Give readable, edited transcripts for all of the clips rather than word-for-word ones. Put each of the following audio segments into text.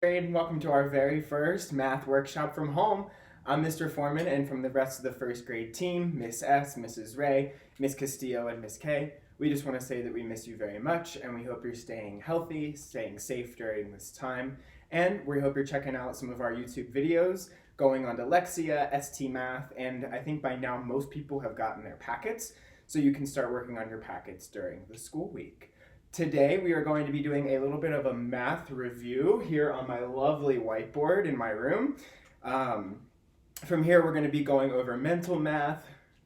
Grade and welcome to our very first math workshop from home. I'm Mr. Foreman, and from the rest of the first grade team, Miss S, Mrs. Ray, Miss Castillo, and Miss K, we just want to say that we miss you very much, and we hope you're staying healthy, staying safe during this time, and we hope you're checking out some of our YouTube videos, going on to Lexia, ST Math, and I think by now most people have gotten their packets, so you can start working on your packets during the school week. Today we are going to be doing a little bit of a math review here on my lovely whiteboard in my room. From here we're going to be going over mental math,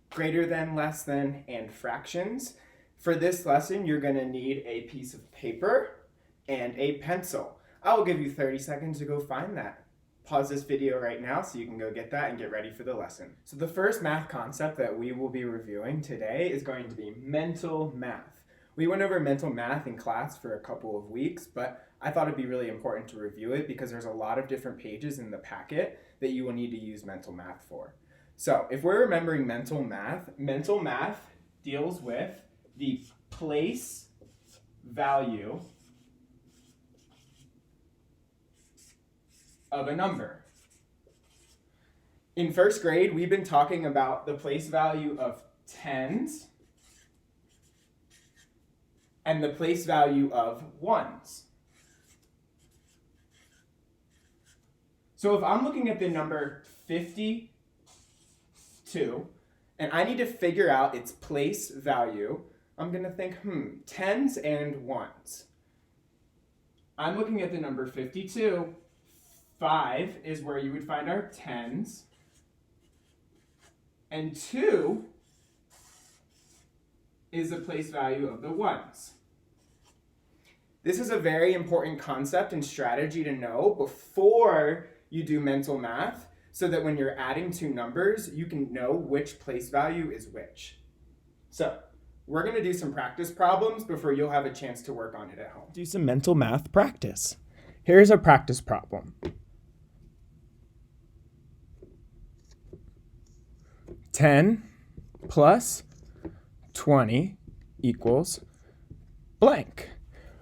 greater than, less than, and fractions. For this lesson you're going to need a piece of paper and a pencil. I will give you 30 seconds to go find that. Pause this video right now so you can go get that and get ready for the lesson. So the first math concept that we will be reviewing today is going to be mental math. We went over mental math in class for a couple of weeks, but I thought it'd be really important to review it because there's a lot of different pages in the packet that you will need to use mental math for. So if we're remembering mental math deals with the place value of a number. In first grade, we've been talking about the place value of tens and the place value of ones. So if I'm looking at the number 52 and I need to figure out its place value, I'm going to think, tens and ones. I'm looking at the number 52. 5 is where you would find our tens, and 2 is the place value of the ones. This is a very important concept and strategy to know before you do mental math so that when you're adding two numbers, you can know which place value is which. So we're going to do some practice problems before you'll have a chance to work on it at home. Do some mental math practice. Here's a practice problem. 10 plus 20 equals blank.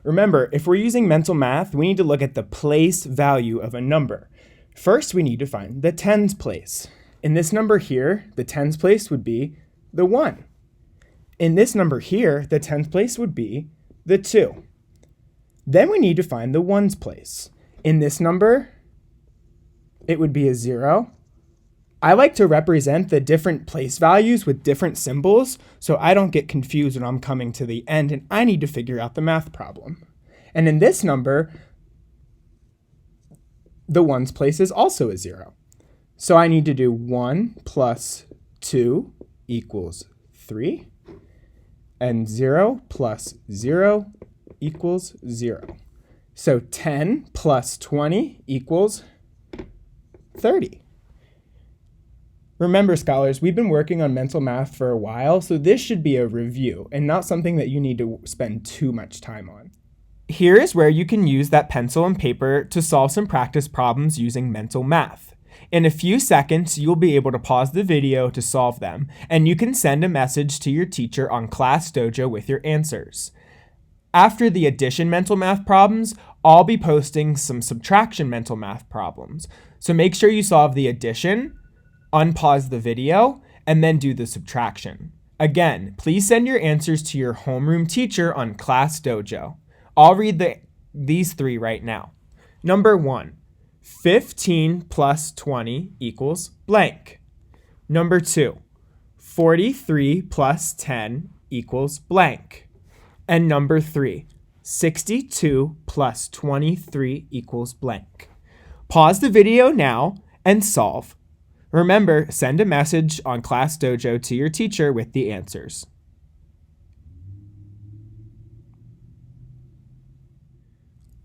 Remember, if we're using mental math, we need to look at the place value of a number. First, we need to find the tens place. In this number here, the tens place would be the 1. In this number here, the tens place would be the 2. Then we need to find the ones place. In this number, it would be a 0. I like to represent the different place values with different symbols so I don't get confused when I'm coming to the end and I need to figure out the math problem. And in this number, the ones place is also a 0. So I need to do 1 plus 2 equals 3, and 0 plus 0 equals 0. So 10 plus 20 equals 30. Remember, scholars, we've been working on mental math for a while, so this should be a review and not something that you need to spend too much time on. Here is where you can use that pencil and paper to solve some practice problems using mental math. In a few seconds, you'll be able to pause the video to solve them, and you can send a message to your teacher on Class Dojo with your answers. After the addition mental math problems, I'll be posting some subtraction mental math problems. So make sure you solve the addition, unpause the video, and then do the subtraction. Again, please send your answers to your homeroom teacher on Class Dojo. I'll read these three right now. Number 1, 15 plus 20 equals blank. Number 2, 43 plus 10 equals blank. And number 3, 62 plus 23 equals blank. Pause the video now and solve. Remember, send a message on Class Dojo to your teacher with the answers.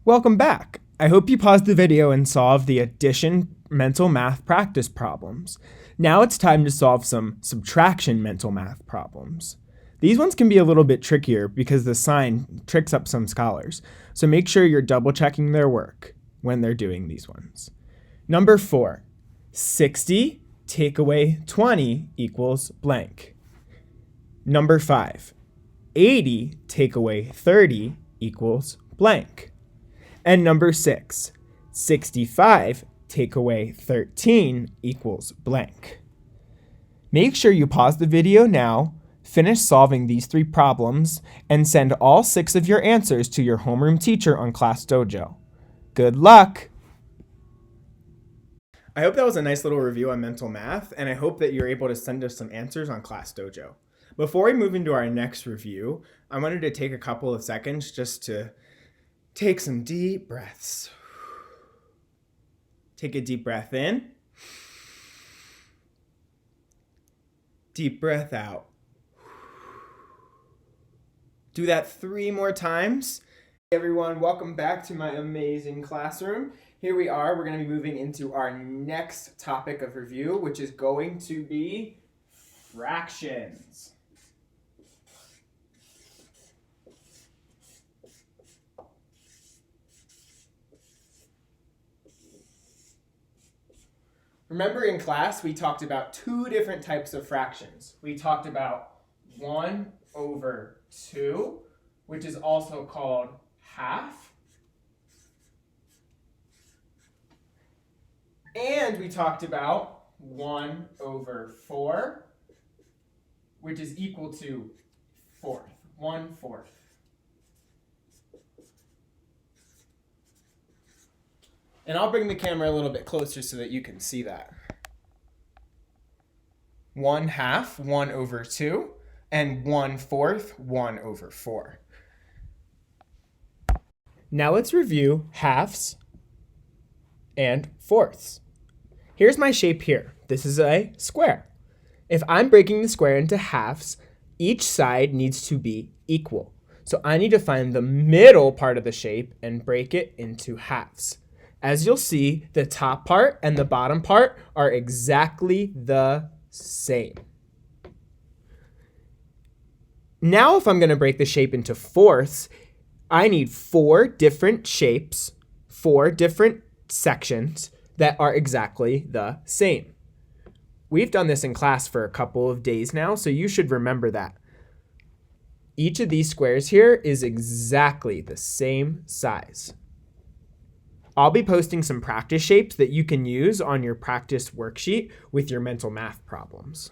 Welcome back. I hope you paused the video and solved the addition mental math practice problems. Now it's time to solve some subtraction mental math problems. These ones can be a little bit trickier because the sign tricks up some scholars, so make sure you're double checking their work when they're doing these ones. Number 4. 60 take away 20 equals blank. Number 5, 80 take away 30 equals blank. And number 6, 65 take away 13 equals blank. Make sure you pause the video now, finish solving these 3 problems, and send all 6 of your answers to your homeroom teacher on ClassDojo. Good luck! I hope that was a nice little review on mental math, and I hope that you're able to send us some answers on ClassDojo. Before we move into our next review, I wanted to take a couple of seconds just to take some deep breaths. Take a deep breath in. Deep breath out. Do that 3 more times. Hey everyone, welcome back to my amazing classroom. Here we are. We're going to be moving into our next topic of review, which is going to be fractions. Remember in class, we talked about 2 different types of fractions. We talked about 1 over 2, which is also called half. And we talked about 1 over 4, which is equal to 1/4. And I'll bring the camera a little bit closer so that you can see that. 1/2, 1 over 2, and 1/4, 1 over 4. Now let's review halves and fourths. Here's my shape here. This is a square. If I'm breaking the square into halves, each side needs to be equal. So I need to find the middle part of the shape and break it into halves. As you'll see, the top part and the bottom part are exactly the same. Now, if I'm going to break the shape into fourths, I need 4 different shapes, 4 different sections that are exactly the same. We've done this in class for a couple of days now, so you should remember that. Each of these squares here is exactly the same size. I'll be posting some practice shapes that you can use on your practice worksheet with your mental math problems.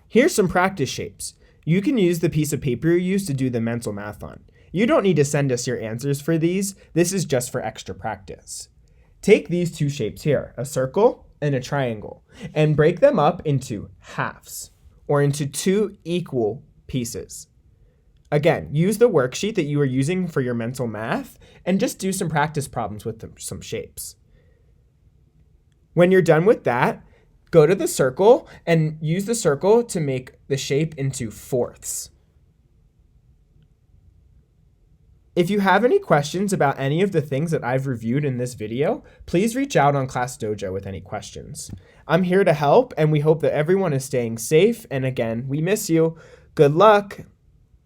Here's some practice shapes. You can use the piece of paper you used to do the mental math on. You don't need to send us your answers for these. This is just for extra practice. Take these 2 shapes here, a circle and a triangle, and break them up into halves or into 2 equal pieces. Again, use the worksheet that you are using for your mental math and just do some practice problems with some shapes. When you're done with that, go to the circle and use the circle to make the shape into fourths. If you have any questions about any of the things that I've reviewed in this video, please reach out on ClassDojo with any questions. I'm here to help, and we hope that everyone is staying safe. And again, we miss you. Good luck.